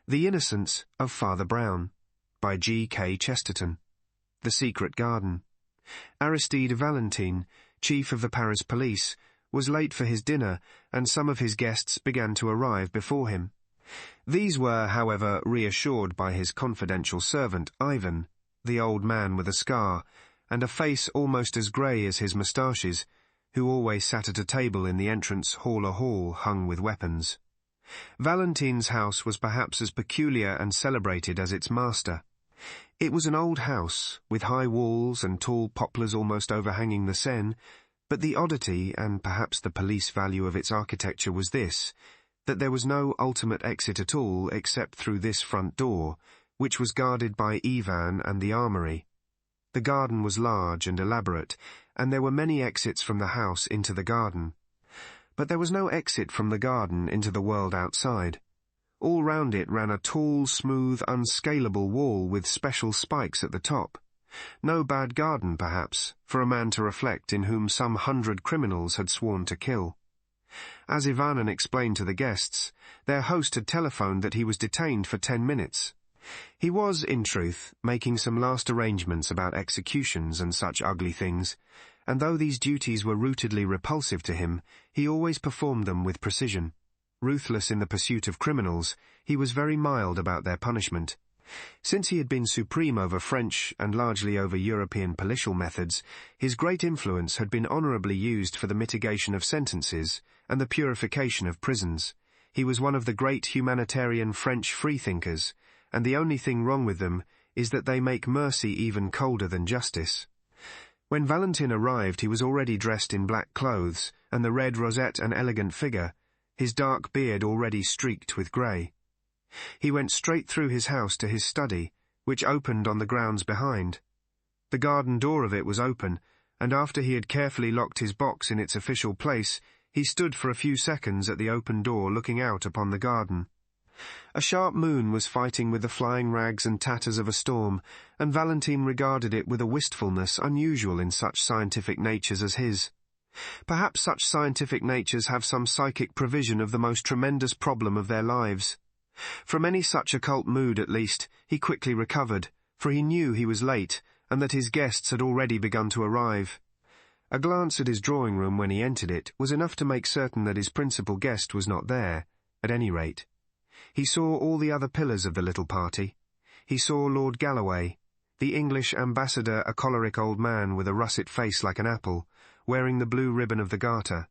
The Innocence of Father Brown, by G.K. Chesterton. The Secret Garden. Aristide Valentine, chief of the Paris police, was late for his dinner, and some of his guests began to arrive before him. These were, however, reassured by his confidential servant, Ivan, the old man with a scar, and a face almost as grey as his moustaches, who always sat at a table in the entrance hall, a hall hung with weapons. Valentine's house was perhaps as peculiar and celebrated as its master. It was an old house, with high walls and tall poplars almost overhanging the Seine, but the oddity, and perhaps the police value of its architecture, was this, that there was no ultimate exit at all except through this front door, which was guarded by Ivan and the armoury. The garden was large and elaborate, and there were many exits from the house into the garden. But there was no exit from the garden into the world outside. All round it ran a tall, smooth, unscalable wall with special spikes at the top. No bad garden, perhaps, for a man to reflect in whom some 100 criminals had sworn to kill. As Ivanin explained to the guests, their host had telephoned that he was detained for 10 minutes. He was, in truth, making some last arrangements about executions and such ugly things, and though these duties were rootedly repulsive to him, he always performed them with precision. Ruthless in the pursuit of criminals, he was very mild about their punishment. Since he had been supreme over French and largely over European policial methods, his great influence had been honourably used for the mitigation of sentences and the purification of prisons. He was one of the great humanitarian French freethinkers, and the only thing wrong with them is that they make mercy even colder than justice. When Valentine arrived, he was already dressed in black clothes, and the red rosette an elegant figure, his dark beard already streaked with grey. He went straight through his house to his study, which opened on the grounds behind. The garden door of it was open, and after he had carefully locked his box in its official place, he stood for a few seconds at the open door looking out upon the garden. A sharp moon was fighting with the flying rags and tatters of a storm, and Valentine regarded it with a wistfulness unusual in such scientific natures as his. Perhaps such scientific natures have some psychic provision of the most tremendous problem of their lives. From any such occult mood, at least, he quickly recovered, for he knew he was late, and that his guests had already begun to arrive. A glance at his drawing-room when he entered it was enough to make certain that his principal guest was not there, at any rate. He saw all the other pillars of the little party. He saw Lord Galloway, the English ambassador, a choleric old man with a russet face like an apple, wearing the blue ribbon of the Garter.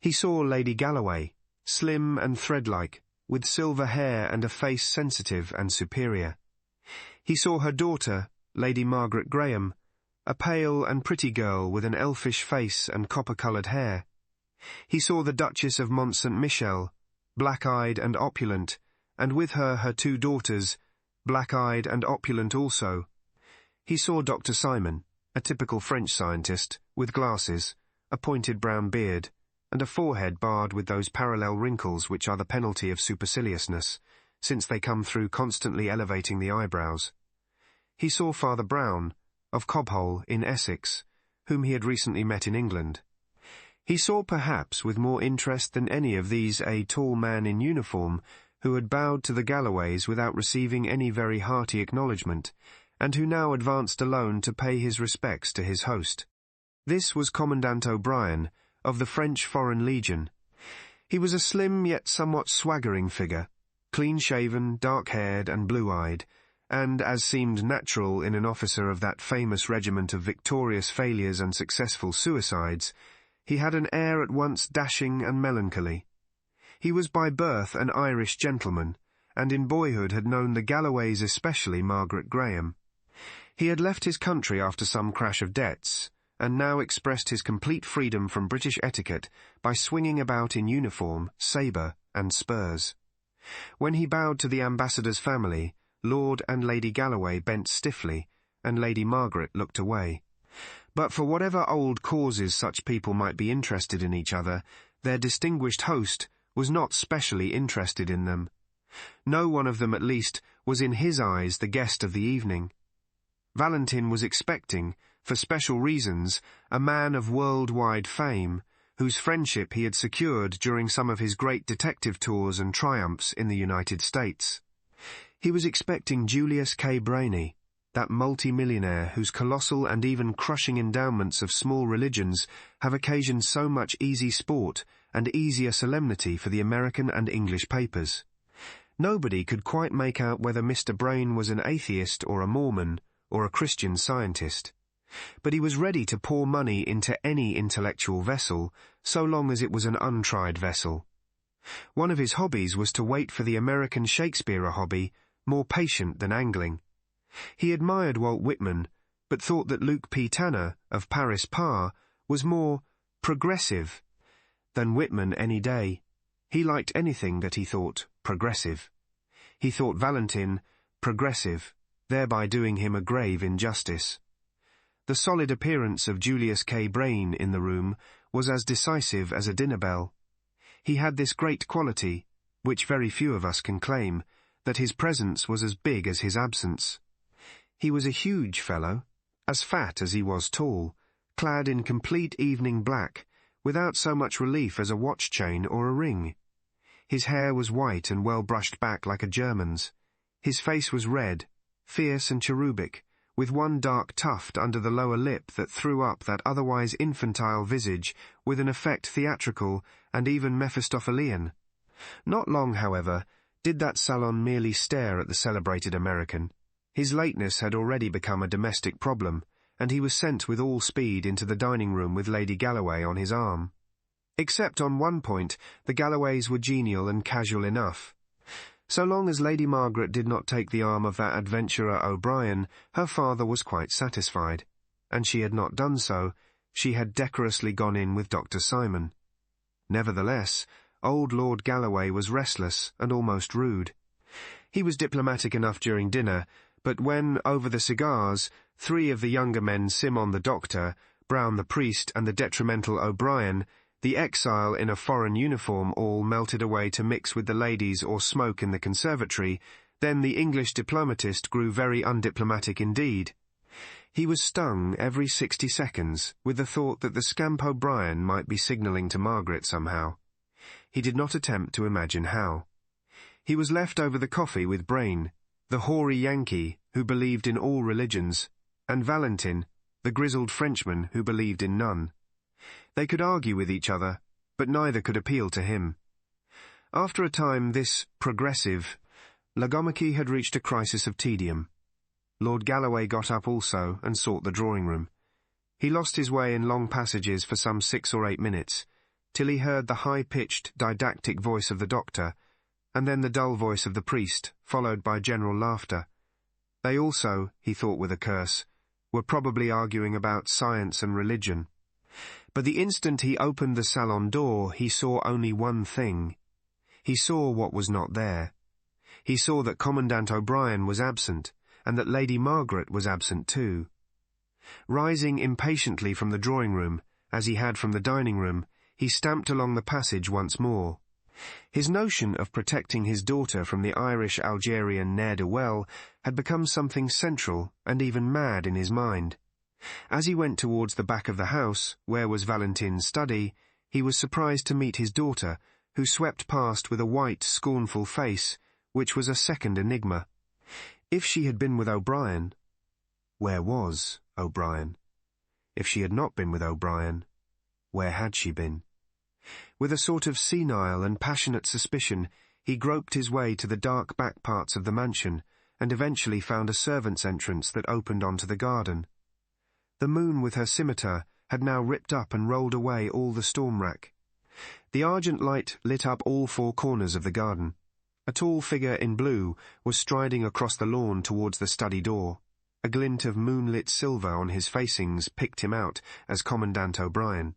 He saw Lady Galloway, slim and thread-like, with silver hair and a face sensitive and superior. He saw her daughter, Lady Margaret Graham, a pale and pretty girl with an elfish face and copper-coloured hair. He saw the Duchess of Mont Saint-Michel, black-eyed and opulent, and with her her 2 daughters, black-eyed and opulent also. He saw Dr. Simon, a typical French scientist, with glasses, a pointed brown beard, and a forehead barred with those parallel wrinkles which are the penalty of superciliousness, since they come through constantly elevating the eyebrows. He saw Father Brown, of Cobhole, in Essex, whom he had recently met in England. He saw perhaps with more interest than any of these a tall man in uniform, who had bowed to the Galloways without receiving any very hearty acknowledgment, and who now advanced alone to pay his respects to his host. This was Commandant O'Brien, of the French Foreign Legion. He was a slim yet somewhat swaggering figure, clean-shaven, dark-haired and blue-eyed, and, as seemed natural in an officer of that famous regiment of victorious failures and successful suicides, he had an air at once dashing and melancholy. He was by birth an Irish gentleman, and in boyhood had known the Galloways, especially Margaret Graham. He had left his country after some crash of debts, and now expressed his complete freedom from British etiquette by swinging about in uniform, sabre, and spurs. When he bowed to the ambassador's family, Lord and Lady Galloway bent stiffly, and Lady Margaret looked away. But for whatever old causes such people might be interested in each other, their distinguished host was not specially interested in them. No one of them, at least, was in his eyes the guest of the evening. Valentine was expecting, for special reasons, a man of worldwide fame, whose friendship he had secured during some of his great detective tours and triumphs in the United States. He was expecting Julius K. Brainy, that multi-millionaire whose colossal and even crushing endowments of small religions have occasioned so much easy sport and easier solemnity for the American and English papers. Nobody could quite make out whether Mr. Brain was an atheist or a Mormon or a Christian Scientist. But he was ready to pour money into any intellectual vessel, so long as it was an untried vessel. One of his hobbies was to wait for the American Shakespeare hobby, more patient than angling. He admired Walt Whitman, but thought that Luke P. Tanner, of Paris Par, was more progressive than Whitman any day. He liked anything that he thought progressive. He thought Valentin progressive, thereby doing him a grave injustice. The solid appearance of Julius K. Brain in the room was as decisive as a dinner bell. He had this great quality, which very few of us can claim, that his presence was as big as his absence. He was a huge fellow, as fat as he was tall, clad in complete evening black, without so much relief as a watch chain or a ring. His hair was white and well brushed back like a German's. His face was red, fierce and cherubic, with one dark tuft under the lower lip that threw up that otherwise infantile visage with an effect theatrical and even Mephistophelian. Not long, however, did that salon merely stare at the celebrated American. His lateness had already become a domestic problem, and he was sent with all speed into the dining-room with Lady Galloway on his arm. Except on one point, the Galloways were genial and casual enough. So long as Lady Margaret did not take the arm of that adventurer O'Brien, her father was quite satisfied, and she had not done so, she had decorously gone in with Dr. Simon. Nevertheless, old Lord Galloway was restless and almost rude. He was diplomatic enough during dinner, but when, over the cigars, three of the younger men, Simon the doctor, Brown the priest, and the detrimental O'Brien, the exile in a foreign uniform, all melted away to mix with the ladies or smoke in the conservatory, then the English diplomatist grew very undiplomatic indeed. He was stung every 60 seconds with the thought that the scamp O'Brien might be signalling to Margaret somehow. He did not attempt to imagine how. He was left over the coffee with Brain, the hoary Yankee who believed in all religions, and Valentin, the grizzled Frenchman who believed in none. They could argue with each other, but neither could appeal to him. After a time, this progressive logomachy had reached a crisis of tedium. Lord Galloway got up also and sought the drawing-room. He lost his way in long passages for some 6 or 8 minutes, till he heard the high-pitched, didactic voice of the doctor, and then the dull voice of the priest, followed by general laughter. They also, he thought with a curse, were probably arguing about science and religion. But the instant he opened the salon door, he saw only one thing. He saw what was not there. He saw that Commandant O'Brien was absent, and that Lady Margaret was absent too. Rising impatiently from the drawing-room, as he had from the dining-room, he stamped along the passage once more. His notion of protecting his daughter from the Irish-Algerian ne'er-do-well had become something central and even mad in his mind. As he went towards the back of the house, where was Valentin's study, he was surprised to meet his daughter, who swept past with a white, scornful face, which was a second enigma. If she had been with O'Brien, where was O'Brien? If she had not been with O'Brien, where had she been? With a sort of senile and passionate suspicion, he groped his way to the dark back parts of the mansion, and eventually found a servant's entrance that opened onto the garden. The moon with her scimitar had now ripped up and rolled away all the storm-rack. The argent light lit up all 4 corners of the garden. A tall figure in blue was striding across the lawn towards the study door. A glint of moonlit silver on his facings picked him out as Commandant O'Brien.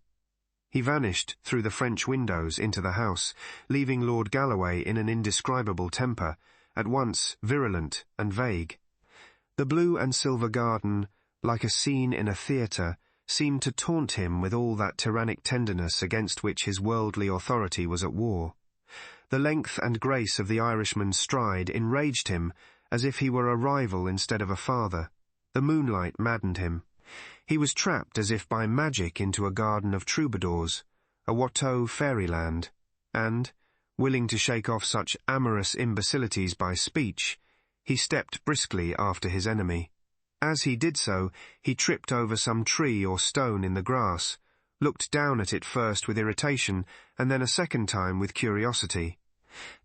He vanished through the French windows into the house, leaving Lord Galloway in an indescribable temper, at once virulent and vague. The blue and silver garden, like a scene in a theatre, seemed to taunt him with all that tyrannic tenderness against which his worldly authority was at war. The length and grace of the Irishman's stride enraged him, as if he were a rival instead of a father. The moonlight maddened him. He was trapped as if by magic into a garden of troubadours, a Watteau fairyland, and, Willing to shake off such amorous imbecilities by speech, he stepped briskly after his enemy. As he did so, he tripped over some tree or stone in the grass, looked down at it first with irritation, and then a second time with curiosity.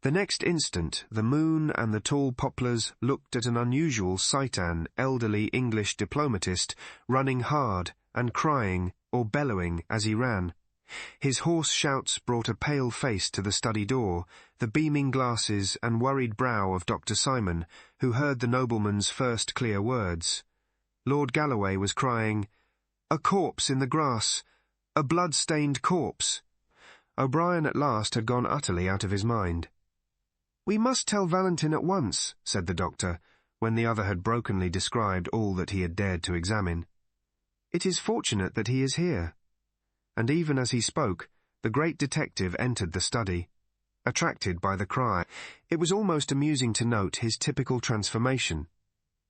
The next instant, the moon and the tall poplars looked at an unusual Saitan, elderly English diplomatist, running hard and crying or bellowing as he ran. His hoarse shouts brought a pale face to the study door, the beaming glasses and worried brow of Dr. Simon, who heard the nobleman's first clear words. Lord Galloway was crying, "A corpse in the grass! A blood-stained corpse!" O'Brien at last had gone utterly out of his mind. "We must tell Valentin at once," said the doctor, when the other had brokenly described all that he had dared to examine. "It is fortunate that he is here." And even as he spoke, the great detective entered the study. Attracted by the cry, it was almost amusing to note his typical transformation.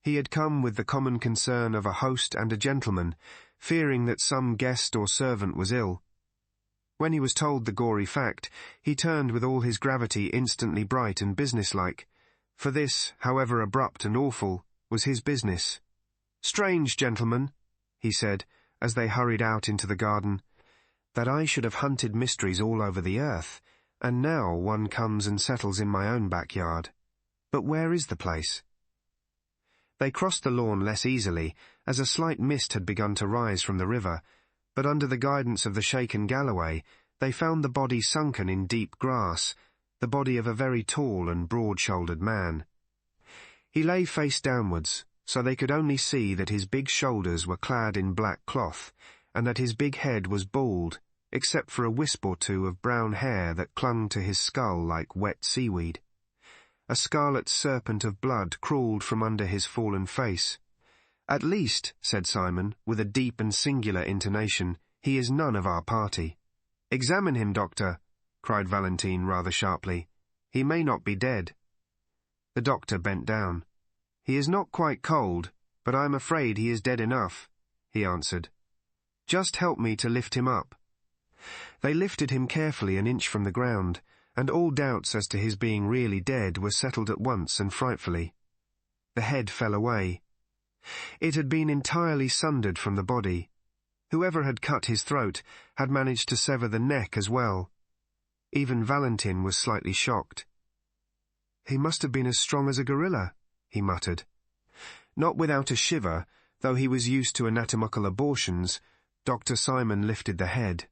He had come with the common concern of a host and a gentleman, fearing that some guest or servant was ill. When he was told the gory fact, he turned with all his gravity instantly bright and businesslike, for this, however abrupt and awful, was his business. "Strange, gentlemen," he said, as they hurried out into the garden, "that I should have hunted mysteries all over the earth, and now one comes and settles in my own backyard. But where is the place?" They crossed the lawn less easily, as a slight mist had begun to rise from the river, but under the guidance of the shaken Galloway, they found the body sunken in deep grass, the body of a very tall and broad-shouldered man. He lay face downwards, so they could only see that his big shoulders were clad in black cloth, and that his big head was bald, except for a wisp or two of brown hair that clung to his skull like wet seaweed. A scarlet serpent of blood crawled from under his fallen face. "At least," said Simon, with a deep and singular intonation, "he is none of our party." "Examine him, doctor," cried Valentine rather sharply. "He may not be dead." The doctor bent down. "He is not quite cold, but I am afraid he is dead enough," he answered. "Just help me to lift him up." They lifted him carefully an inch from the ground, and all doubts as to his being really dead were settled at once and frightfully. The head fell away. It had been entirely sundered from the body. Whoever had cut his throat had managed to sever the neck as well. Even Valentin was slightly shocked. "He must have been as strong as a gorilla," he muttered. Not without a shiver, though he was used to anatomical abortions, Dr. Simon lifted the head.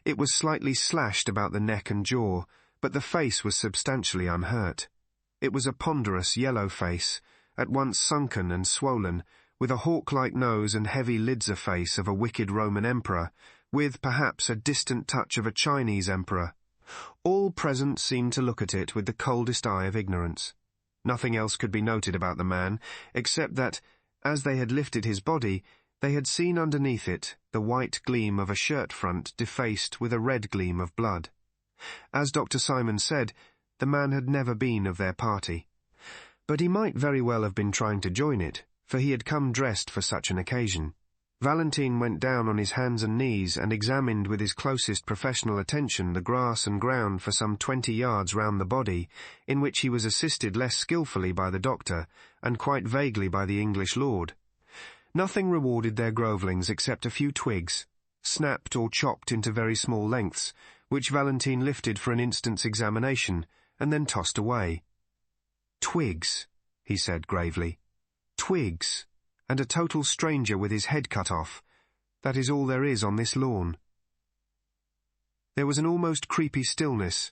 It was slightly slashed about the neck and jaw, but the face was substantially unhurt. It was a ponderous yellow face, at once sunken and swollen, with a hawk-like nose and heavy lids face of a wicked Roman emperor, with perhaps a distant touch of a Chinese emperor. All present seemed to look at it with the coldest eye of ignorance. Nothing else could be noted about the man, except that, as they had lifted his body, they had seen underneath it the white gleam of a shirt front defaced with a red gleam of blood. As Dr. Simon said, the man had never been of their party. But he might very well have been trying to join it, for he had come dressed for such an occasion. Valentine went down on his hands and knees and examined with his closest professional attention the grass and ground for some 20 yards round the body, in which he was assisted less skilfully by the doctor, and quite vaguely by the English lord. Nothing rewarded their grovellings except a few twigs, snapped or chopped into very small lengths, which Valentine lifted for an instant's examination, and then tossed away. "Twigs," he said gravely. "Twigs, and a total stranger with his head cut off. That is all there is on this lawn." There was an almost creepy stillness,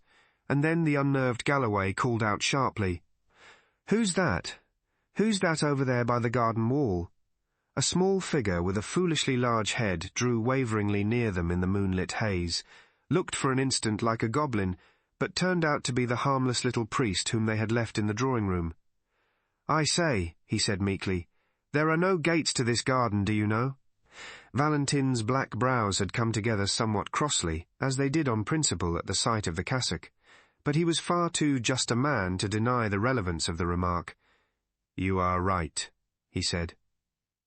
and then the unnerved Galloway called out sharply, "Who's that? Who's that over there by the garden wall?" A small figure with a foolishly large head drew waveringly near them in the moonlit haze, looked for an instant like a goblin, but turned out to be the harmless little priest whom they had left in the drawing-room. "I say," he said meekly, "there are no gates to this garden, do you know?" Valentin's black brows had come together somewhat crossly, as they did on principle at the sight of the cassock, but he was far too just a man to deny the relevance of the remark. "You are right," he said.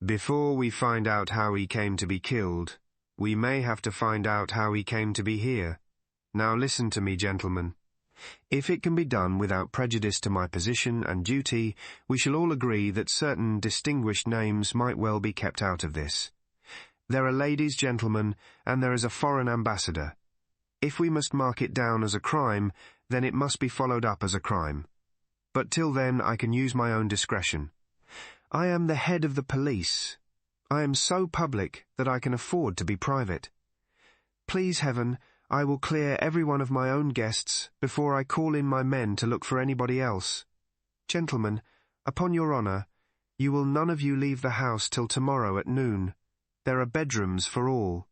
"Before we find out how he came to be killed, we may have to find out how he came to be here. Now listen to me, gentlemen. If it can be done without prejudice to my position and duty, we shall all agree that certain distinguished names might well be kept out of this. There are ladies, gentlemen, and there is a foreign ambassador. If we must mark it down as a crime, then it must be followed up as a crime. But till then I can use my own discretion. I am the head of the police. I am so public that I can afford to be private. Please heaven, I will clear every one of my own guests before I call in my men to look for anybody else. Gentlemen, upon your honour, you will none of you leave the house till tomorrow at noon. There are bedrooms for all.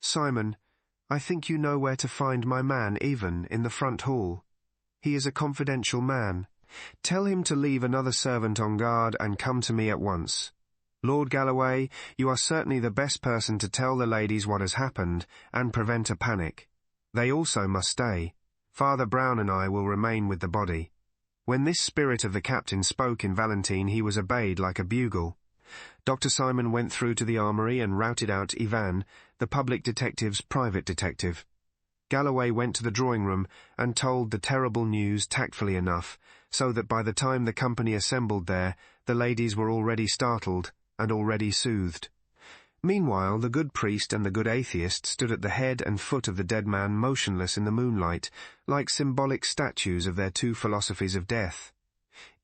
Simon, I think you know where to find my man Even in the front hall. He is a confidential man. Tell him to leave another servant on guard and come to me at once. Lord Galloway, you are certainly the best person to tell the ladies what has happened and prevent a panic. They also must stay. Father Brown and I will remain with the body. When this spirit of the captain spoke in Valentine, he was obeyed like a bugle. Dr. Simon went through to the armoury and routed out Ivan, the public detective's private detective. Galloway went to the drawing-room and told the terrible news tactfully enough, so that by the time the company assembled there, the ladies were already startled and already soothed. Meanwhile, the good priest and the good atheist stood at the head and foot of the dead man motionless in the moonlight, like symbolic statues of their two philosophies of death.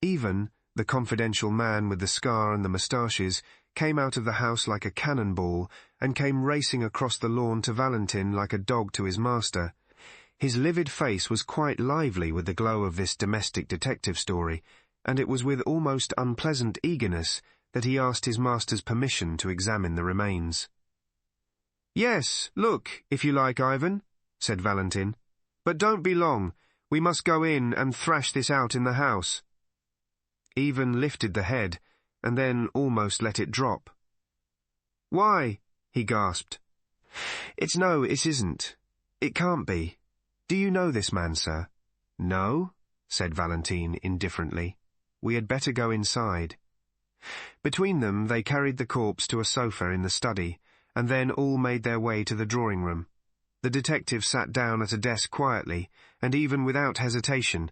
Even the confidential man with the scar and the moustaches came out of the house like a cannonball and came racing across the lawn to Valentine like a dog to his master. His livid face was quite lively with the glow of this domestic detective story, and it was with almost unpleasant eagerness that he asked his master's permission to examine the remains. "Yes, look, if you like, Ivan," said Valentine. "But don't be long. We must go in and thrash this out in the house." Ivan lifted the head, and then almost let it drop. "Why?" he gasped. It isn't. It can't be. Do you know this man, sir?" "No," said Valentine indifferently. "We had better go inside." Between them they carried the corpse to a sofa in the study, and then all made their way to the drawing-room. The detective sat down at a desk quietly, and even without hesitation,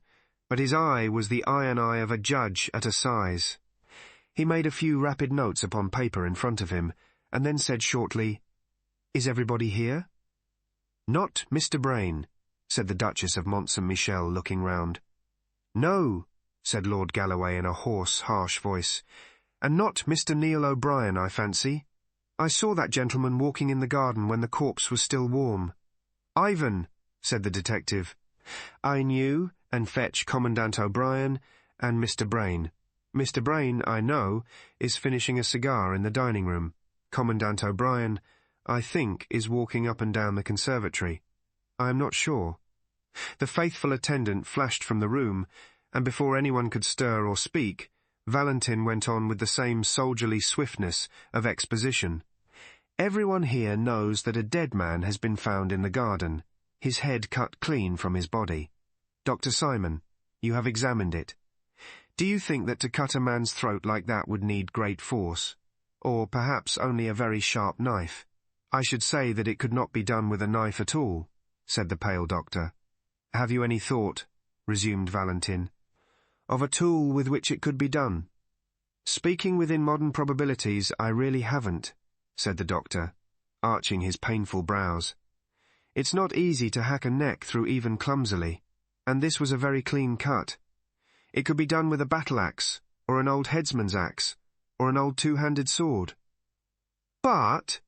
but his eye was the iron eye of a judge at assize. He made a few rapid notes upon paper in front of him, and then said shortly, "Is everybody here?" "Not Mr. Brain," said the Duchess of Mont Saint-Michel, looking round. "No," said Lord Galloway in a hoarse, harsh voice, "and not Mr. Neil O'Brien, I fancy. I saw that gentleman walking in the garden when the corpse was still warm." "Ivan," said the detective. "I knew and fetch Commandant O'Brien and Mr. Brain. Mr. Brain, I know, is finishing a cigar in the dining-room. Commandant O'Brien, I think, is walking up and down the conservatory. I am not sure." The faithful attendant flashed from the room, and before anyone could stir or speak, Valentine went on with the same soldierly swiftness of exposition. "Everyone here knows that a dead man has been found in the garden, his head cut clean from his body. Dr. Simon, you have examined it. Do you think that to cut a man's throat like that would need great force? Or perhaps only a very sharp knife?" "I should say that it could not be done with a knife at all," said the pale doctor. "Have you any thought," resumed Valentine, "of a tool with which it could be done?" "Speaking within modern probabilities, I really haven't," said the doctor, arching his painful brows. "It's not easy to hack a neck through even clumsily, and this was a very clean cut. It could be done with a battle-axe, or an old headsman's axe, or an old two-handed sword." "But,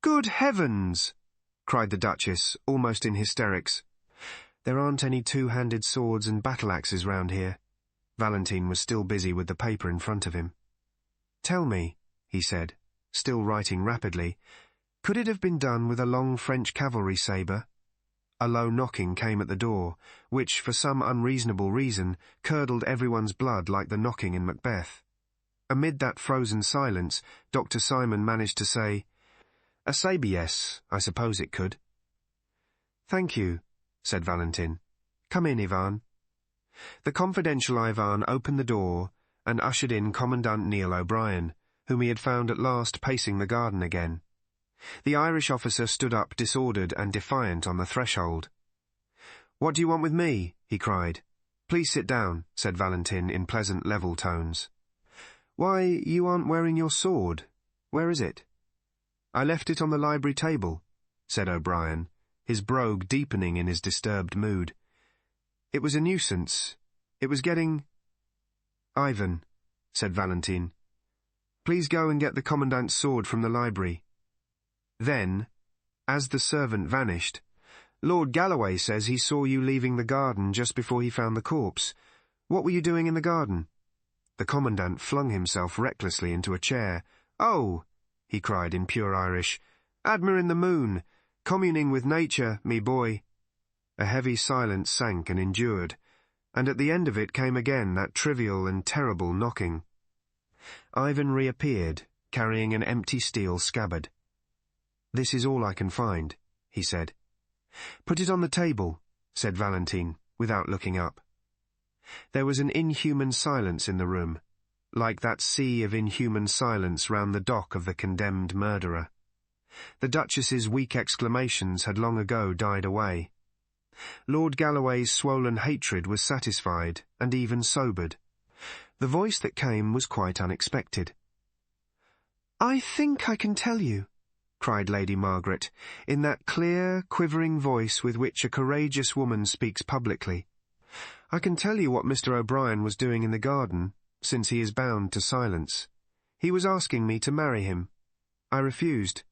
good heavens!" cried the Duchess, almost in hysterics. "There aren't any two-handed swords and battle-axes round here." Valentine was still busy with the paper in front of him. "Tell me," he said, still writing rapidly, "could it have been done with a long French cavalry sabre?" A low knocking came at the door, which, for some unreasonable reason, curdled everyone's blood like the knocking in Macbeth. Amid that frozen silence, Dr. Simon managed to say, "A sabre, yes, I suppose it could." "Thank you," said Valentine. "Come in, Ivan." The confidential Ivan opened the door and ushered in Commandant Neil O'Brien, whom he had found at last pacing the garden again. The Irish officer stood up disordered and defiant on the threshold. "What do you want with me?" he cried. "Please sit down," said Valentin in pleasant level tones. "Why, you aren't wearing your sword. Where is it?" "I left it on the library table," said O'Brien, his brogue deepening in his disturbed mood. "It was a nuisance. It was getting—" "Ivan," said Valentin, "please go and get the commandant's sword from the library." Then, as the servant vanished, "Lord Galloway says he saw you leaving the garden just before he found the corpse. What were you doing in the garden?" The commandant flung himself recklessly into a chair. "Oh," he cried in pure Irish, "admiring the moon, communing with nature, me boy." A heavy silence sank and endured, and at the end of it came again that trivial and terrible knocking. Ivan reappeared, carrying an empty steel scabbard. "This is all I can find," he said. "Put it on the table," said Valentin, without looking up. There was an inhuman silence in the room, like that sea of inhuman silence round the dock of the condemned murderer. The Duchess's weak exclamations had long ago died away. Lord Galloway's swollen hatred was satisfied and even sobered. The voice that came was quite unexpected. "I think I can tell you," cried Lady Margaret, in that clear, quivering voice with which a courageous woman speaks publicly. "I can tell you what Mr. O'Brien was doing in the garden, since he is bound to silence. He was asking me to marry him. I refused.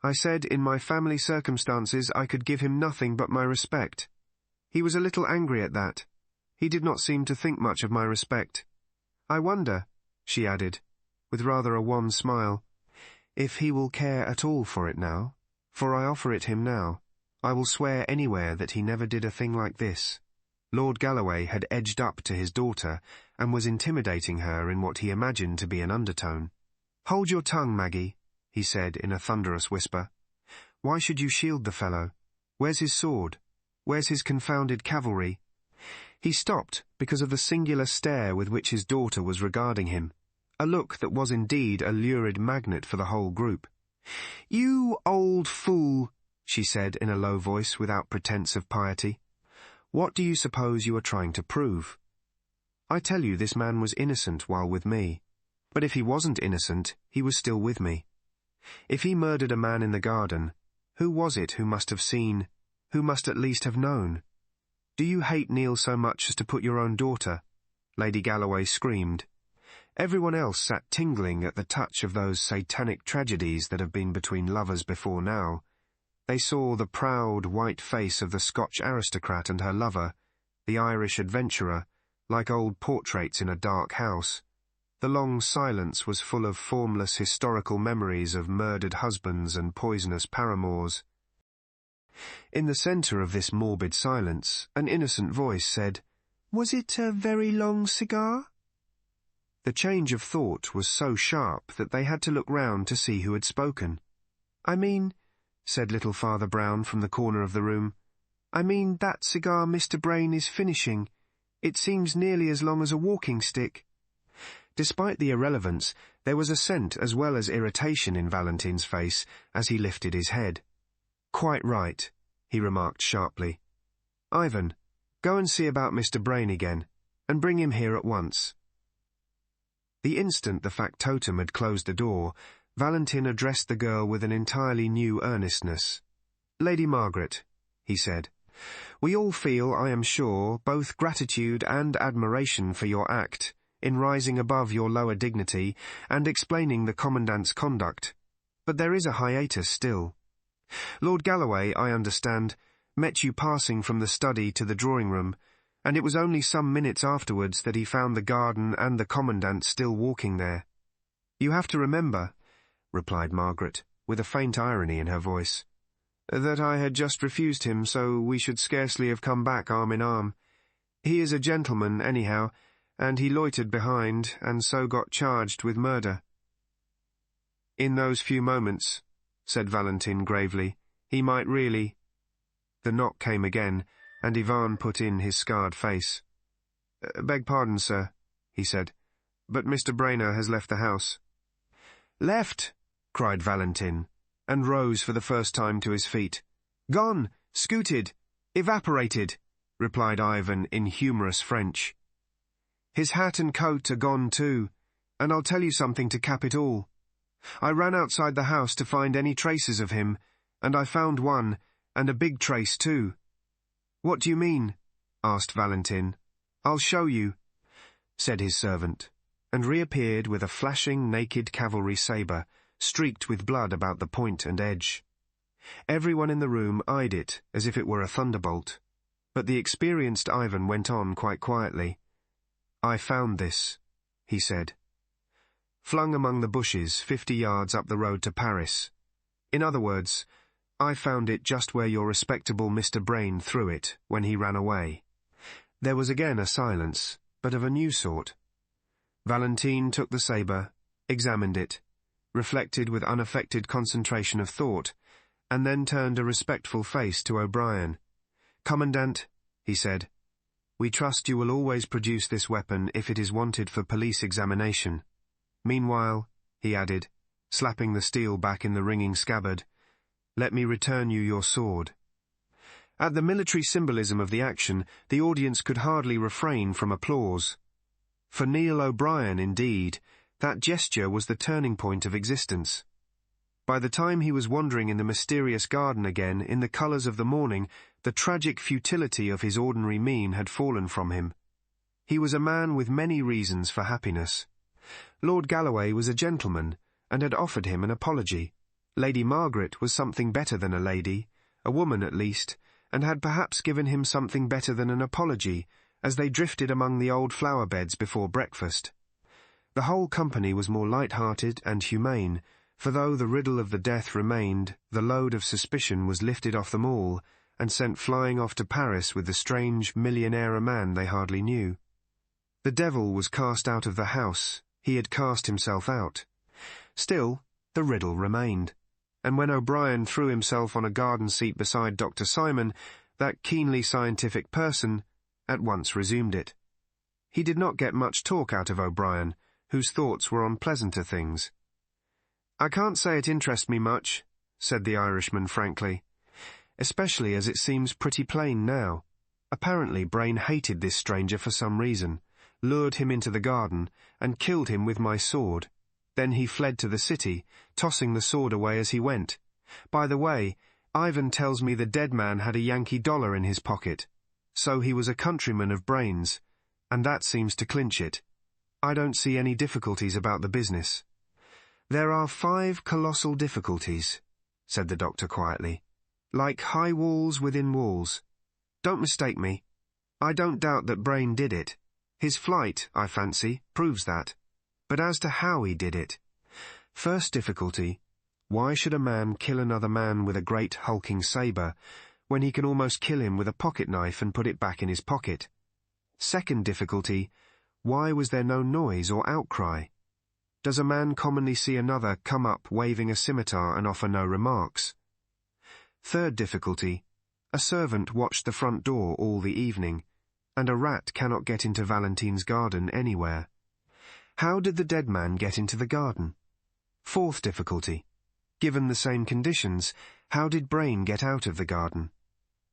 I said in my family circumstances I could give him nothing but my respect. He was a little angry at that. He did not seem to think much of my respect. I wonder," she added, with rather a wan smile, "if he will care at all for it now, for I offer it him now. I will swear anywhere that he never did a thing like this." Lord Galloway had edged up to his daughter and was intimidating her in what he imagined to be an undertone. "Hold your tongue, Maggie," he said in a thunderous whisper. "Why should you shield the fellow? Where's his sword? Where's his confounded cavalry?" He stopped because of the singular stare with which his daughter was regarding him, a look that was indeed a lurid magnet for the whole group. "You old fool," she said in a low voice without pretence of piety. "What do you suppose you are trying to prove? I tell you this man was innocent while with me. But if he wasn't innocent, he was still with me. If he murdered a man in the garden, who was it who must have seen, who must at least have known? Do you hate Neil so much as to put your own daughter?" Lady Galloway screamed. Everyone else sat tingling at the touch of those satanic tragedies that have been between lovers before now. They saw the proud, white face of the Scotch aristocrat and her lover, the Irish adventurer, like old portraits in a dark house. The long silence was full of formless historical memories of murdered husbands and poisonous paramours. In the centre of this morbid silence, an innocent voice said, "Was it a very long cigar?" The change of thought was so sharp that they had to look round to see who had spoken. "I mean," said little Father Brown from the corner of the room, "I mean that cigar Mr. Brain is finishing. It seems nearly as long as a walking stick." Despite the irrelevance, there was assent as well as irritation in Valentin's face as he lifted his head. "Quite right," he remarked sharply. "Ivan, go and see about Mr. Brain again, and bring him here at once." The instant the factotum had closed the door, Valentin addressed the girl with an entirely new earnestness. "Lady Margaret," he said, "we all feel, I am sure, both gratitude and admiration for your act, in rising above your lower dignity and explaining the Commandant's conduct. But there is a hiatus still. Lord Galloway, I understand, met you passing from the study to the drawing-room, and it was only some minutes afterwards that he found the garden and the Commandant still walking there. You have to remember," replied Margaret, with a faint irony in her voice, "that I had just refused him, so we should scarcely have come back arm in arm. He is a gentleman, anyhow, and he loitered behind, and so got charged with murder." "In those few moments," said Valentin gravely, "he might really—" The knock came again, and Ivan put in his scarred face. "Beg pardon, sir," he said, "but Mr. Brainer has left the house." "Left!" cried Valentin, and rose for the first time to his feet. "Gone! Scooted! Evaporated! replied Ivan in humorous French. "His hat and coat are gone too, and I'll tell you something to cap it all. I ran outside the house to find any traces of him, and I found one, and a big trace too." "What do you mean?" asked Valentin. "I'll show you," said his servant, and reappeared with a flashing naked cavalry sabre, streaked with blood about the point and edge. Everyone in the room eyed it as if it were a thunderbolt, but the experienced Ivan went on quite quietly. "I found this," he said. "Flung among the bushes 50 yards up the road to Paris. In other words, I found it just where your respectable Mr. Brain threw it when he ran away." There was again a silence, but of a new sort. Valentin took the sabre, examined it, reflected with unaffected concentration of thought, and then turned a respectful face to O'Brien. "Commandant," he said, "we trust you will always produce this weapon if it is wanted for police examination. Meanwhile," he added, slapping the steel back in the ringing scabbard, "let me return you your sword." At the military symbolism of the action, the audience could hardly refrain from applause. For Neil O'Brien, indeed, that gesture was the turning point of existence. By the time he was wandering in the mysterious garden again, in the colours of the morning, the tragic futility of his ordinary mien had fallen from him. He was a man with many reasons for happiness. Lord Galloway was a gentleman, and had offered him an apology. Lady Margaret was something better than a lady, a woman at least, and had perhaps given him something better than an apology, as they drifted among the old flower-beds before breakfast. The whole company was more light-hearted and humane, for though the riddle of the death remained, the load of suspicion was lifted off them all, and sent flying off to Paris with the strange millionaire man they hardly knew. The devil was cast out of the house, he had cast himself out. Still, the riddle remained, and when O'Brien threw himself on a garden seat beside Dr. Simon, that keenly scientific person at once resumed it. He did not get much talk out of O'Brien, whose thoughts were on pleasanter things. "I can't say it interests me much," said the Irishman frankly, "especially as it seems pretty plain now. Apparently Brain hated this stranger for some reason, lured him into the garden, and killed him with my sword. Then he fled to the city, tossing the sword away as he went. By the way, Ivan tells me the dead man had a Yankee dollar in his pocket. So he was a countryman of Brain's, and that seems to clinch it. I don't see any difficulties about the business." "There are 5 colossal difficulties," said the doctor quietly, "like high walls within walls. Don't mistake me. I don't doubt that Brain did it. His flight, I fancy, proves that. But as to how he did it. First difficulty, why should a man kill another man with a great hulking sabre, when he can almost kill him with a pocket-knife and put it back in his pocket? Second difficulty, why was there no noise or outcry? Does a man commonly see another come up waving a scimitar and offer no remarks? Third difficulty, a servant watched the front door all the evening, and a rat cannot get into Valentin's garden anywhere. How did the dead man get into the garden? Fourth difficulty, given the same conditions, how did Brain get out of the garden?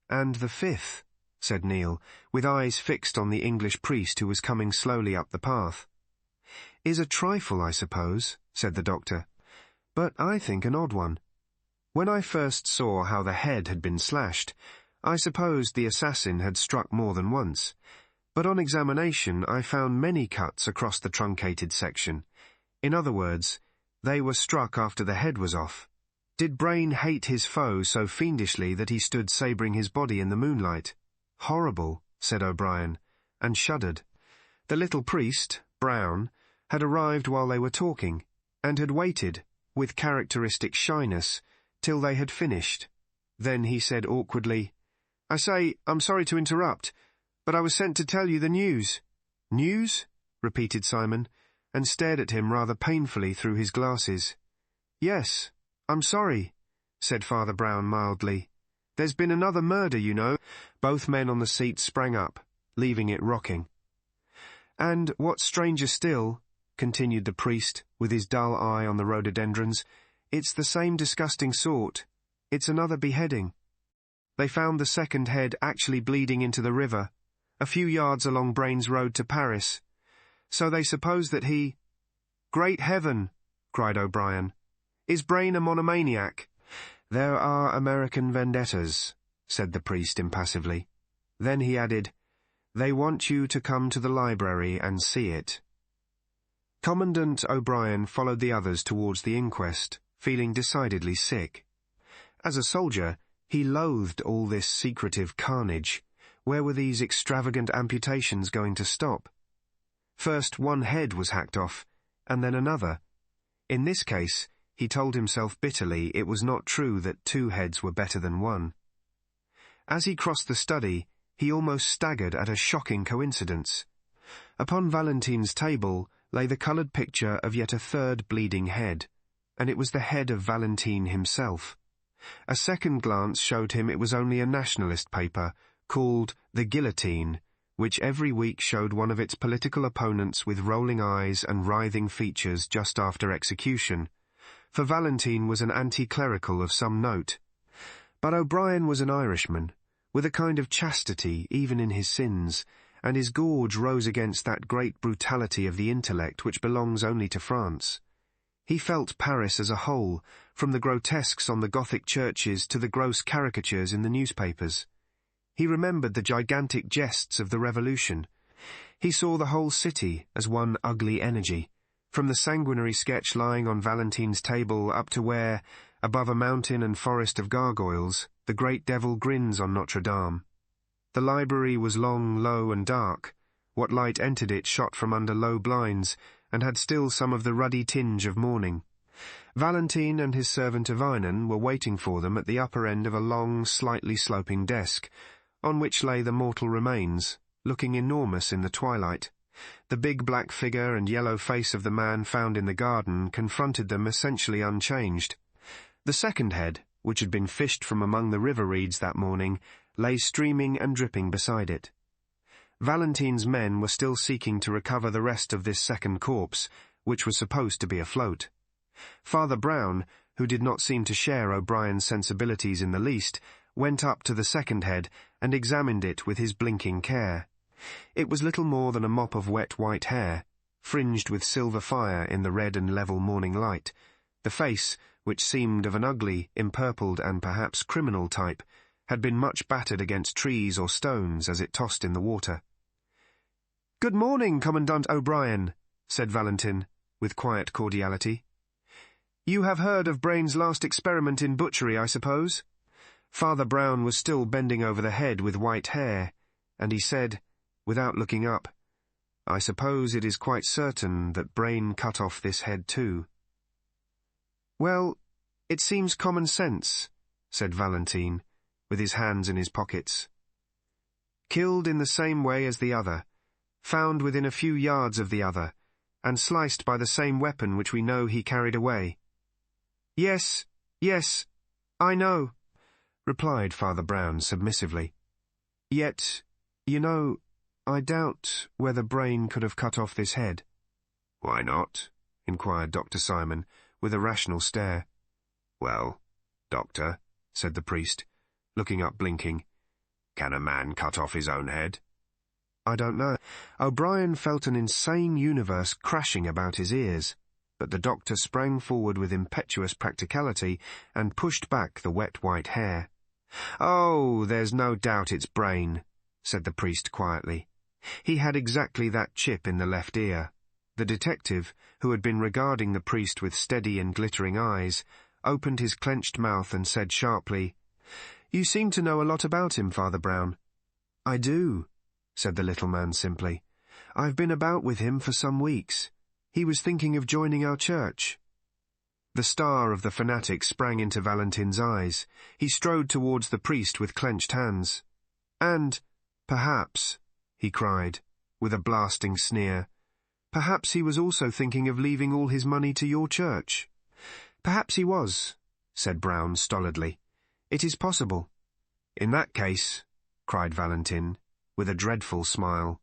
And the fifth, said Neil, with eyes fixed on the English priest who was coming slowly up the path. Is a trifle, I suppose, said the doctor, but I think an odd one. When I first saw how the head had been slashed, I supposed the assassin had struck more than once, but on examination I found many cuts across the truncated section. In other words, they were struck after the head was off. Did Brain hate his foe so fiendishly that he stood sabring his body in the moonlight? Horrible, said O'Brien, and shuddered. The little priest, Brown, had arrived while they were talking, and had waited, with characteristic shyness, till they had finished. Then he said awkwardly, I say, I'm sorry to interrupt, but I was sent to tell you the news. News? Repeated Simon, and stared at him rather painfully through his glasses. Yes, I'm sorry, said Father Brown mildly. There's been another murder, you know. Both men on the seat sprang up, leaving it rocking. And, what's stranger still, continued the priest, with his dull eye on the rhododendrons, it's the same disgusting sort. It's another beheading. They found the second head actually bleeding into the river, a few yards along Brain's road to Paris. So they suppose that he— "Great heaven!" cried O'Brien. "Is Brain a monomaniac?" "There are American vendettas," said the priest impassively. Then he added, "They want you to come to the library and see it." Commandant O'Brien followed the others towards the inquest, feeling decidedly sick. As a soldier, he loathed all this secretive carnage. Where were these extravagant amputations going to stop? First one head was hacked off, and then another. In this case, he told himself bitterly, it was not true that 2 heads were better than 1. As he crossed the study, he almost staggered at a shocking coincidence. Upon Valentine's table lay the coloured picture of yet a 3rd bleeding head, and it was the head of Valentine himself. A second glance showed him it was only a nationalist paper called The Guillotine, which every week showed one of its political opponents with rolling eyes and writhing features just after execution, for Valentine was an anti-clerical of some note. But O'Brien was an Irishman, with a kind of chastity even in his sins, and his gorge rose against that great brutality of the intellect which belongs only to France. He felt Paris as a whole, from the grotesques on the Gothic churches to the gross caricatures in the newspapers. He remembered the gigantic jests of the Revolution. He saw the whole city as one ugly energy, from the sanguinary sketch lying on Valentine's table up to where, above a mountain and forest of gargoyles, the great devil grins on Notre Dame. The library was long, low, and dark. What light entered it shot from under low blinds, and had still some of the ruddy tinge of morning. Valentine and his servant Evinan were waiting for them at the upper end of a long, slightly sloping desk, on which lay the mortal remains, looking enormous in the twilight. The big black figure and yellow face of the man found in the garden confronted them essentially unchanged. The second head, which had been fished from among the river reeds that morning, lay streaming and dripping beside it. Valentine's men were still seeking to recover the rest of this second corpse, which was supposed to be afloat. Father Brown, who did not seem to share O'Brien's sensibilities in the least, went up to the second head and examined it with his blinking care. It was little more than a mop of wet white hair, fringed with silver fire in the red and level morning light. The face, which seemed of an ugly, empurpled and perhaps criminal type, had been much battered against trees or stones as it tossed in the water. "Good morning, Commandant O'Brien," said Valentine, with quiet cordiality. "You have heard of Brain's last experiment in butchery, I suppose?" Father Brown was still bending over the head with white hair, and he said, without looking up, "I suppose it is quite certain that Brain cut off this head too." "Well, it seems common sense," said Valentine, with his hands in his pockets. "Killed in the same way as the other, found within a few yards of the other, and sliced by the same weapon which we know he carried away." Yes, I know," replied Father Brown submissively. "Yet, you know, I doubt whether Brain could have cut off this head." "Why not?" inquired Dr. Simon, with a rational stare. "Well, Doctor," said the priest, looking up blinking, "can a man cut off his own head?" "I don't know." O'Brien felt an insane universe crashing about his ears, but the doctor sprang forward with impetuous practicality and pushed back the wet white hair. "Oh, there's no doubt it's Brain," said the priest quietly. He had exactly that chip in the left ear. The detective, who had been regarding the priest with steady and glittering eyes, opened his clenched mouth and said sharply, "You seem to know a lot about him, Father Brown." "I do," said the little man simply. "I've been about with him for some weeks. He was thinking of joining our church." The star of the fanatic sprang into Valentine's eyes. He strode towards the priest with clenched hands. "And, perhaps," he cried, with a blasting sneer, "perhaps he was also thinking of leaving all his money to your church." "Perhaps he was," said Brown stolidly. "It is possible." "In that case," cried Valentine, with a dreadful smile,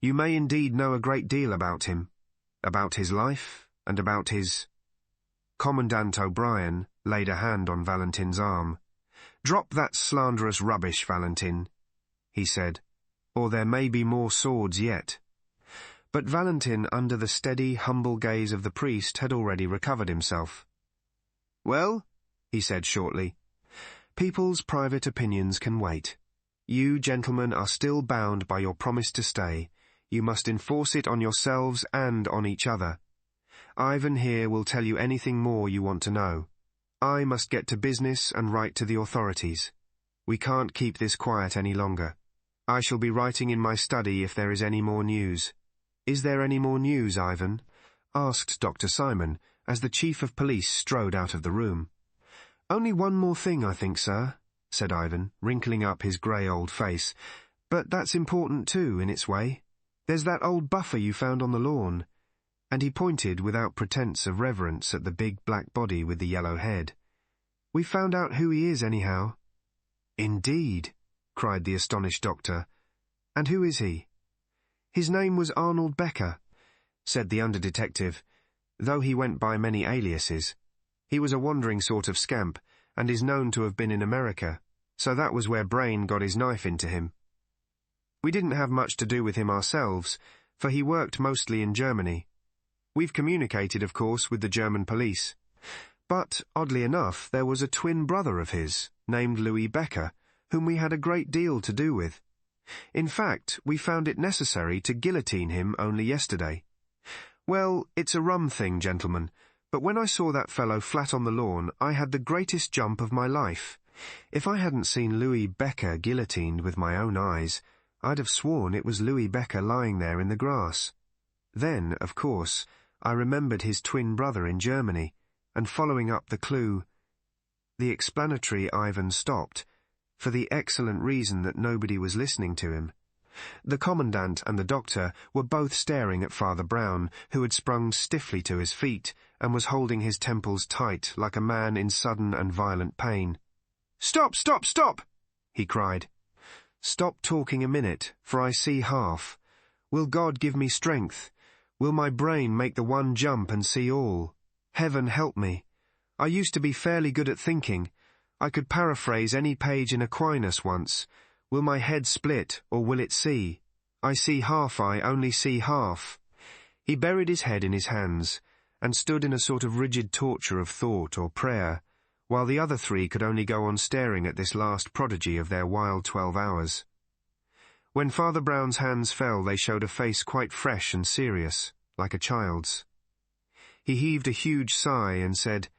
"you may indeed know a great deal about him, about his life, and about his—" Commandant O'Brien laid a hand on Valentine's arm. "Drop that slanderous rubbish, Valentin," he said, "or there may be more swords yet." But Valentin, under the steady, humble gaze of the priest, had already recovered himself. "Well," he said shortly, "people's private opinions can wait. You, gentlemen, are still bound by your promise to stay. You must enforce it on yourselves and on each other. Ivan here will tell you anything more you want to know. I must get to business and write to the authorities. We can't keep this quiet any longer. I shall be writing in my study if there is any more news." "Is there any more news, Ivan?" asked Dr. Simon, as the chief of police strode out of the room. "Only one more thing, I think, sir," said Ivan, wrinkling up his grey old face. "But that's important too, in its way. There's that old buffer you found on the lawn." And he pointed without pretence of reverence at the big black body with the yellow head. "We found out who he is, anyhow." "Indeed," cried the astonished doctor. "And who is he?" "His name was Arnold Becker," said the under-detective, "though he went by many aliases. He was a wandering sort of scamp, and is known to have been in America, so that was where Brain got his knife into him. We didn't have much to do with him ourselves, for he worked mostly in Germany. We've communicated, of course, with the German police. But, oddly enough, there was a twin brother of his, named Louis Becker, whom we had a great deal to do with. In fact, we found it necessary to guillotine him only yesterday. Well, it's a rum thing, gentlemen, but when I saw that fellow flat on the lawn, I had the greatest jump of my life. If I hadn't seen Louis Becker guillotined with my own eyes, I'd have sworn it was Louis Becker lying there in the grass. Then, of course, I remembered his twin brother in Germany, and following up the clue—" The explanatory Ivan stopped, for the excellent reason that nobody was listening to him. The commandant and the doctor were both staring at Father Brown, who had sprung stiffly to his feet and was holding his temples tight like a man in sudden and violent pain. "Stop, stop, stop!" he cried. "Stop talking a minute, for I see half. Will God give me strength? Will my brain make the one jump and see all? Heaven help me. I used to be fairly good at thinking. I could paraphrase any page in Aquinas once. Will my head split, or will it see? I see half, I only see half." He buried his head in his hands, and stood in a sort of rigid torture of thought or prayer, while the other three could only go on staring at this last prodigy of their wild 12 hours. When Father Brown's hands fell, they showed a face quite fresh and serious, like a child's. He heaved a huge sigh and said,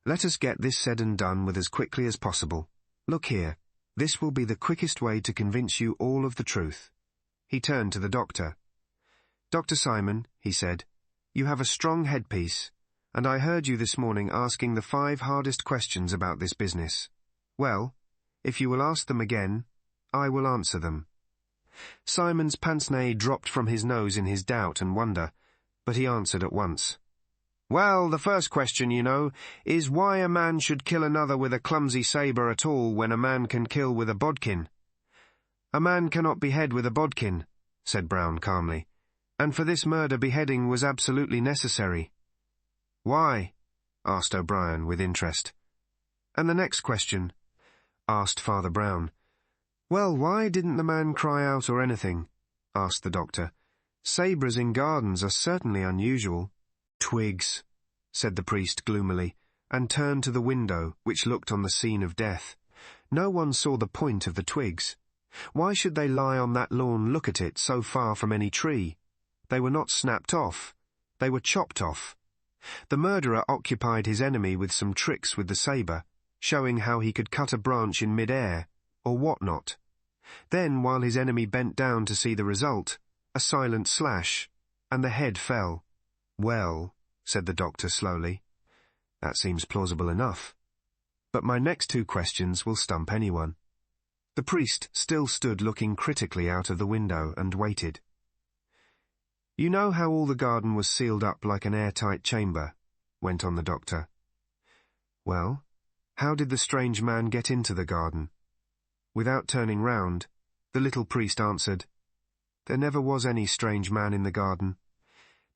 "Let us get this said and done with as quickly as possible. Look here, this will be the quickest way to convince you all of the truth." He turned to the doctor. "Dr. Simon," he said, "you have a strong headpiece, and I heard you this morning asking the 5 hardest questions about this business. Well, if you will ask them again, I will answer them." Simon's pince-nez dropped from his nose in his doubt and wonder, but he answered at once. "Well, the first question, you know, is why a man should kill another with a clumsy sabre at all when a man can kill with a bodkin." "A man cannot behead with a bodkin," said Brown calmly, "and for this murder beheading was absolutely necessary." "Why?" asked O'Brien with interest. "And the next question?" asked Father Brown. "Well, why didn't the man cry out or anything?" asked the doctor. "Sabres in gardens are certainly unusual." "Twigs," said the priest gloomily, and turned to the window, which looked on the scene of death. No one saw the point of the twigs. Why should they lie on that lawn, look at it, so far from any tree? They were not snapped off. They were chopped off. The murderer occupied his enemy with some tricks with the sabre, showing how he could cut a branch in mid-air, or what not. Then, while his enemy bent down to see the result, a silent slash, and the head fell. "Well," said the doctor slowly, "that seems plausible enough. But my next 2 questions will stump anyone." The priest still stood looking critically out of the window and waited. "You know how all the garden was sealed up like an airtight chamber?" went on the doctor. "Well, how did the strange man get into the garden?" Without turning round, the little priest answered, "There never was any strange man in the garden."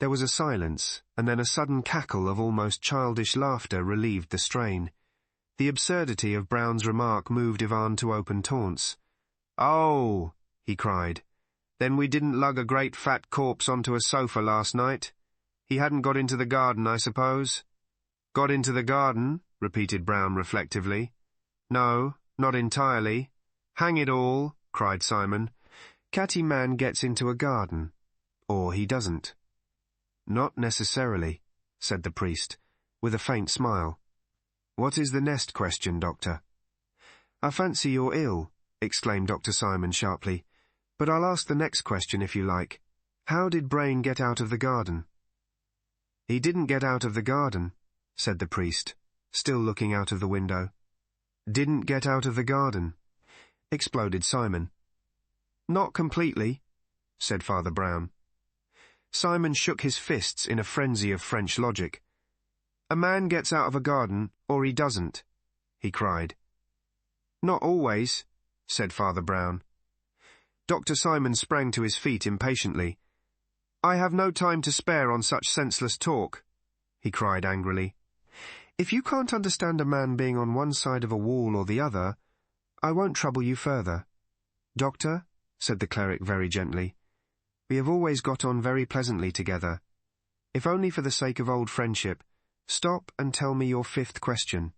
There was a silence, and then a sudden cackle of almost childish laughter relieved the strain. The absurdity of Brown's remark moved Ivan to open taunts. "Oh," he cried, "then we didn't lug a great fat corpse onto a sofa last night? He hadn't got into the garden, I suppose?" "Got into the garden?" repeated Brown reflectively. "No, not entirely." "Hang it all," cried Simon. "Catty man gets into a garden. Or he doesn't." "Not necessarily," said the priest, with a faint smile. "What is the next question, Doctor?" "I fancy you're ill," exclaimed Dr. Simon sharply. "But I'll ask the next question if you like. How did Brain get out of the garden?" "He didn't get out of the garden," said the priest, still looking out of the window. "Didn't get out of the garden," exploded Simon. "Not completely," said Father Brown. Simon shook his fists in a frenzy of French logic. "A man gets out of a garden, or he doesn't," he cried. "Not always," said Father Brown. Dr. Simon sprang to his feet impatiently. "I have no time to spare on such senseless talk," he cried angrily. "If you can't understand a man being on one side of a wall or the other, I won't trouble you further. Doctor," said the cleric very gently, "we have always got on very pleasantly together. If only for the sake of old friendship, stop and tell me your fifth question."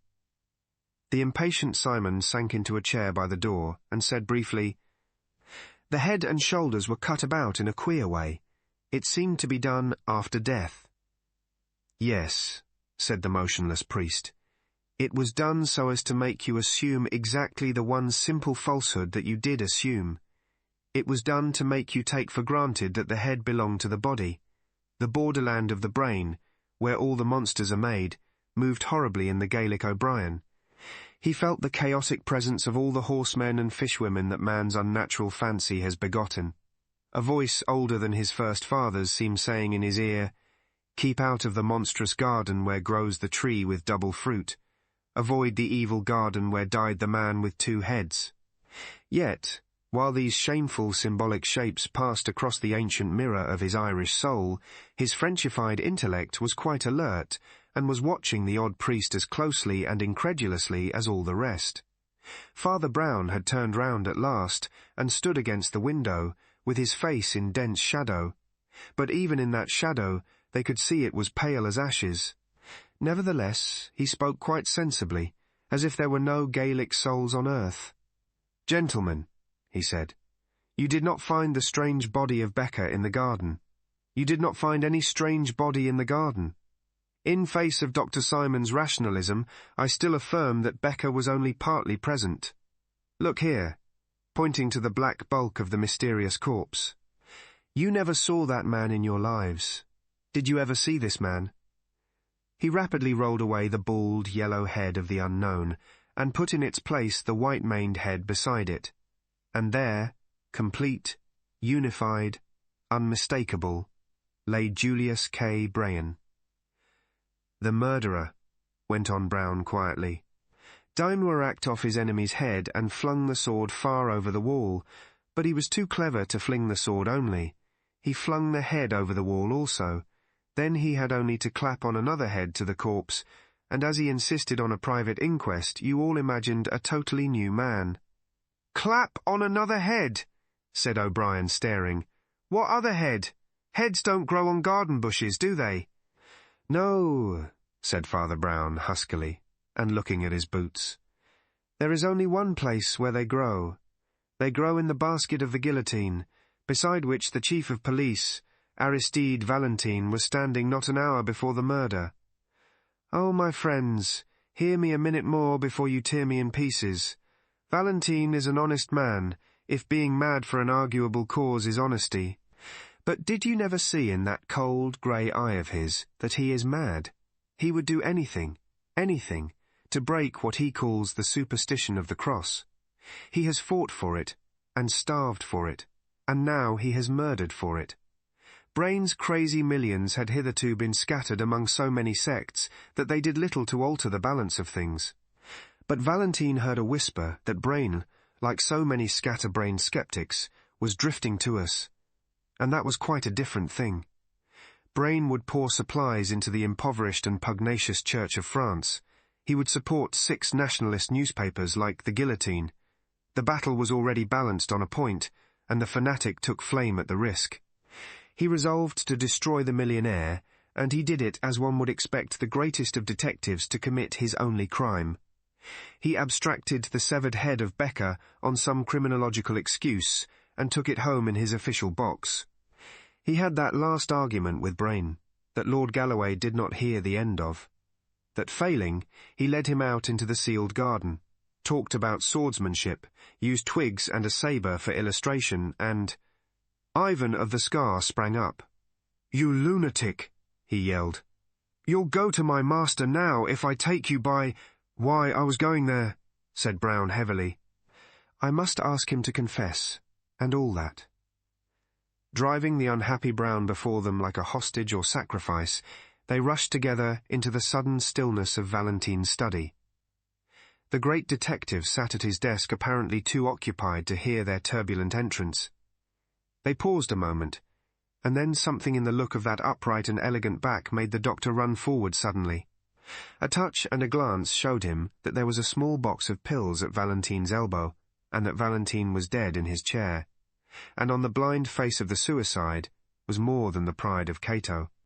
The impatient Simon sank into a chair by the door and said briefly, "The head and shoulders were cut about in a queer way. It seemed to be done after death." "Yes," said the motionless priest. "It was done so as to make you assume exactly the one simple falsehood that you did assume. It was done to make you take for granted that the head belonged to the body. The borderland of the brain, where all the monsters are made, moved horribly in the Gaelic O'Brien. He felt the chaotic presence of all the horsemen and fishwomen that man's unnatural fancy has begotten. A voice older than his first fathers seemed saying in his ear, 'Keep out of the monstrous garden where grows the tree with double fruit. Avoid the evil garden where died the man with two heads.' Yet, while these shameful symbolic shapes passed across the ancient mirror of his Irish soul, his Frenchified intellect was quite alert, and was watching the odd priest as closely and incredulously as all the rest. Father Brown had turned round at last, and stood against the window, with his face in dense shadow. But even in that shadow, they could see it was pale as ashes. Nevertheless, he spoke quite sensibly, as if there were no Gaelic souls on earth. "Gentlemen," he said, "you did not find the strange body of Becca in the garden. You did not find any strange body in the garden. In face of Dr. Simon's rationalism, I still affirm that Becca was only partly present. Look here," pointing to the black bulk of the mysterious corpse. "You never saw that man in your lives. Did you ever see this man?" He rapidly rolled away the bald, yellow head of the unknown, and put in its place the white-maned head beside it. And there, complete, unified, unmistakable, lay Julius K. Brayan. "The murderer," went on Brown quietly. "Daimler hacked off his enemy's head and flung the sword far over the wall, but he was too clever to fling the sword only. He flung the head over the wall also. Then he had only to clap on another head to the corpse, and as he insisted on a private inquest, you all imagined a totally new man." "Clap on another head," said O'Brien, staring. "What other head? Heads don't grow on garden bushes, do they?" "No," said Father Brown huskily, and looking at his boots. "There is only one place where they grow. They grow in the basket of the guillotine, beside which the chief of police, Aristide Valentine, was standing not an hour before the murder. Oh, my friends, hear me a minute more before you tear me in pieces. Valentine is an honest man, if being mad for an arguable cause is honesty. But did you never see in that cold, grey eye of his that he is mad? He would do anything, to break what he calls the superstition of the cross. He has fought for it, and starved for it, and now he has murdered for it. Brain's crazy millions had hitherto been scattered among so many sects that they did little to alter the balance of things. But Valentine heard a whisper that Brain, like so many scatterbrained skeptics, was drifting to us. And that was quite a different thing. Brain would pour supplies into the impoverished and pugnacious Church of France. He would support 6 nationalist newspapers like The Guillotine. The battle was already balanced on a point, and the fanatic took flame at the risk. He resolved to destroy the millionaire, and he did it as one would expect the greatest of detectives to commit his only crime. He abstracted the severed head of Becker on some criminological excuse, and took it home in his official box. He had that last argument with Brain, that Lord Galloway did not hear the end of. That failing, he led him out into the sealed garden, talked about swordsmanship, used twigs and a sabre for illustration, and... Ivan of the Scar sprang up. "You lunatic!" he yelled. "You'll go to my master now if I take you by—" "Why, I was going there," said Brown heavily. "I must ask him to confess, and all that." Driving the unhappy Brown before them like a hostage or sacrifice, they rushed together into the sudden stillness of Valentine's study. The great detective sat at his desk apparently too occupied to hear their turbulent entrance. They paused a moment, and then something in the look of that upright and elegant back made the doctor run forward suddenly. A touch and a glance showed him that there was a small box of pills at Valentine's elbow, and that Valentine was dead in his chair, and on the blind face of the suicide was more than the pride of Cato.